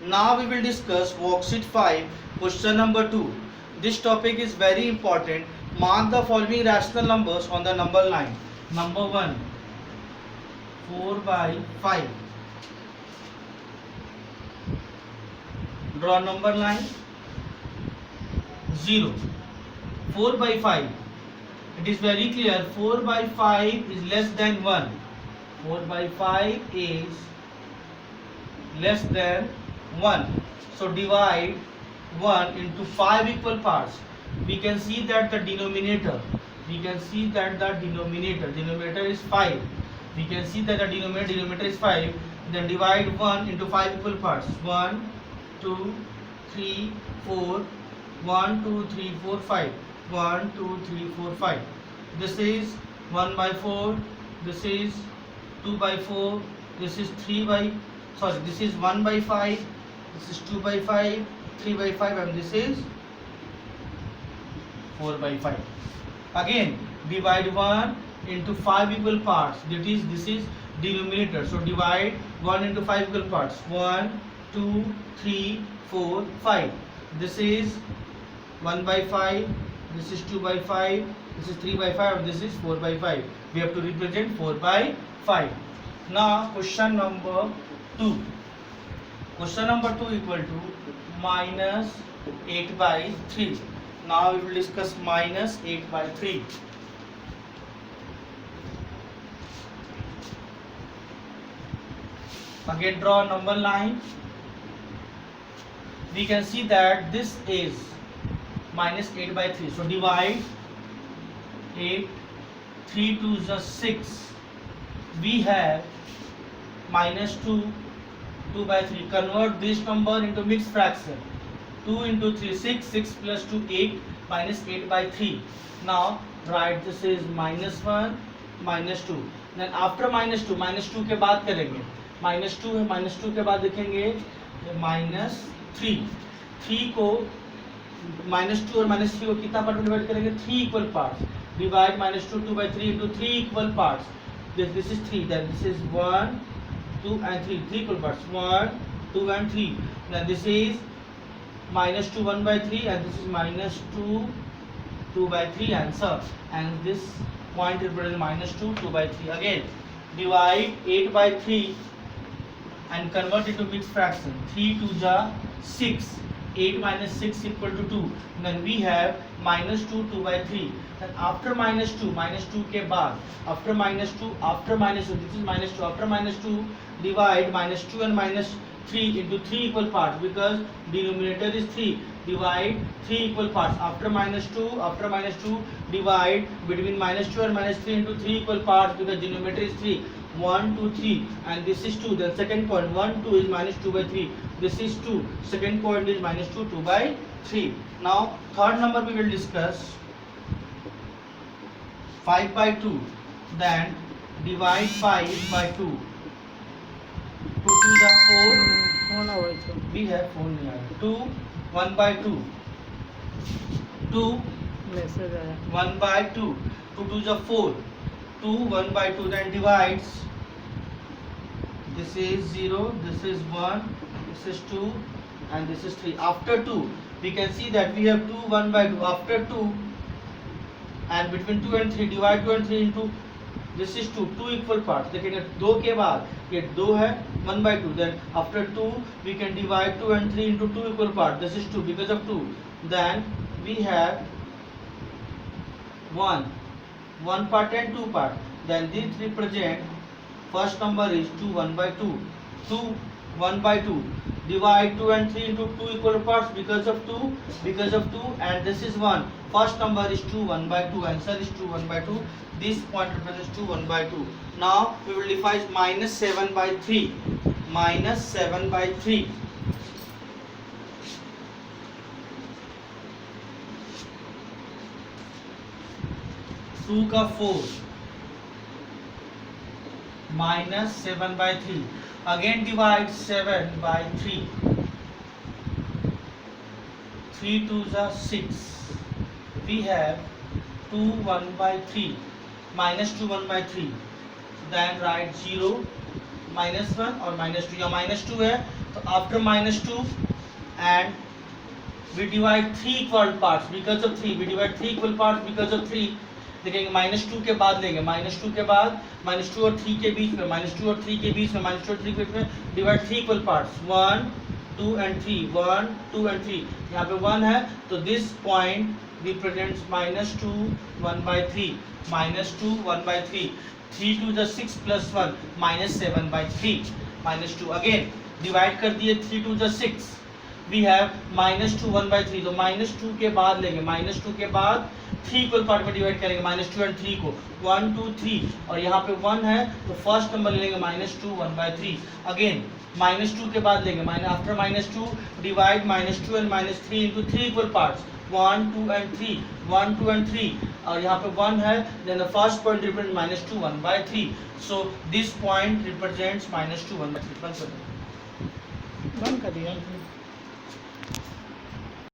Now we will discuss worksheet 5, question number 2. This topic is very important. Mark the following rational numbers on the number line. Number 1, 4 by 5. Draw number line. 0. 4 by 5. It is very clear. 4 by 5 is less than 1. 4 by 5 is less than 1. So divide 1 into 5 equal parts. We can see that the denominator is 5. We can see that the denominator is 5. Then divide 1 into 5 equal parts. 1, 2, 3, 4. 1, 2, 3, 4, 5. 1, 2, 3, 4, 5. This is 1 by 4. This is 2 by 4. This is 1 by 5. This is 2 by 5, 3 by 5, and this is 4 by 5. Again, divide 1 into 5 equal parts. This is denominator. So divide 1 into 5 equal parts. 1, 2, 3, 4, 5. This is 1 by 5. This is 2 by 5. This is 3 by 5. This is 4 by 5. We have to represent 4 by 5. Now question number 2. Question number 2 equal to minus 8 by 3. Now we will discuss minus 8 by 3. Again draw number line. We can see that this is minus 8 by 3. So divide 8, 3 to the 6. We have minus 2, 2 by 3. Convert this number into mixed fraction. 2 into 3, 6. 6 plus 2, 8. Minus 8 by 3. Now write this is minus 1, minus 2. Then after minus 2 के बाद करेंगे. Minus 2 है, minus 2 के बाद देखेंगे minus 3. 3 को minus 2 और minus 3 को कितना पार्ट में डिवाइड करेंगे? 3 equal parts. Divide minus 2, 2 by 3 into 3 equal parts. This is 3. Then this is 1, 2 and 3. 3 equal parts. 1, 2 and 3. Then this is minus 2, 1 by 3, and this is minus 2, 2 by 3 answer. And this point represents minus 2, 2 by 3. Again, divide 8 by 3 and convert it to mixed fraction. 3 to the 6. 8 minus 6 equal to 2. Then we have minus 2, 2 by 3. Then after minus 2 के बाद, after minus 2, this is minus 2. After minus 2, divide minus 2 and minus 3 into 3 equal parts, because denominator is 3. Divide 3 equal parts. After minus 2, divide between minus 2 and minus 3 into 3 equal parts, because denominator is 3. 1, 2, 3, and this is 2. Then second point, 1, 2 is minus 2 by 3. This is 2. Second point is minus 2, 2 by 3. Now third number we will discuss 5 by 2. Then divide 5 by 2. 2 to the 4. We have 4 here. 2, 1 by 2. 2, 1 by 2. 2 to the 4. 2, 1 by 2. Then divides. This is 0. This is 1. This is 2. And this is 3. After 2, we can see that we have 2, 1 by 2. After 2, and between 2 and 3, divide 2 and 3 into, this is 2. 2 equal parts. देखेंगे 2 के बाद ये 2 है, 1 by 2. Then after 2, we can divide 2 and 3 into 2 equal parts. This is 2 because of 2. Then we have 1 part and 2 part. Then this represent, first number is 2, 1 by 2. 2, 1 by 2. Divide 2 and 3 into 2 equal parts because of 2, and this is 1. First number is 2, 1 by 2. Answer is 2, 1 by 2. This point represents 2, 1 by 2. Now we will define minus 7 by 3. Minus 7 by 3. To का 4 minus 7 by 3. Again divide 7 by 3. 3 to the 6. We have 2 1 by 3. Minus 2 1 by 3. Then write 0 minus 1 और minus 2. या minus 2 है तो after -2 and we divide 3 equal parts because of 3, we divide 3 equal parts because of 3. देखेंगे -2 के बाद लेंगे, -2 के बाद -2 और 3 के बीच में, -2 और 3 के बीच में, -2 और 3 के बीच में divide 3 equal parts 1 2 and 3, 1 2 and 3. यहाँ पे 1 है तो this point represents -2 1/3, -2 1/3, 3 to the 6 plus 1 -7/3, -2 again divide कर दिए 3 to the 6, वी हैव -2 1/3, तो -2 के बाद लेंगे, -2 के बाद 3 इक्वल पार्ट में डिवाइड करेंगे, -2 and 3 को 1 2 3, और यहाँ पे 1 है तो फर्स्ट नंबर ले लेंगे -2 1/3. अगेन -2 के बाद लेंगे, after -2 divide -2 and -3 into 3 equal parts 1 2 and 3, 1 2 and 3, और यहाँ पे 1 है, then the first point represent -2 1/3. So this point represents -2 1/3. बंद कर दिया.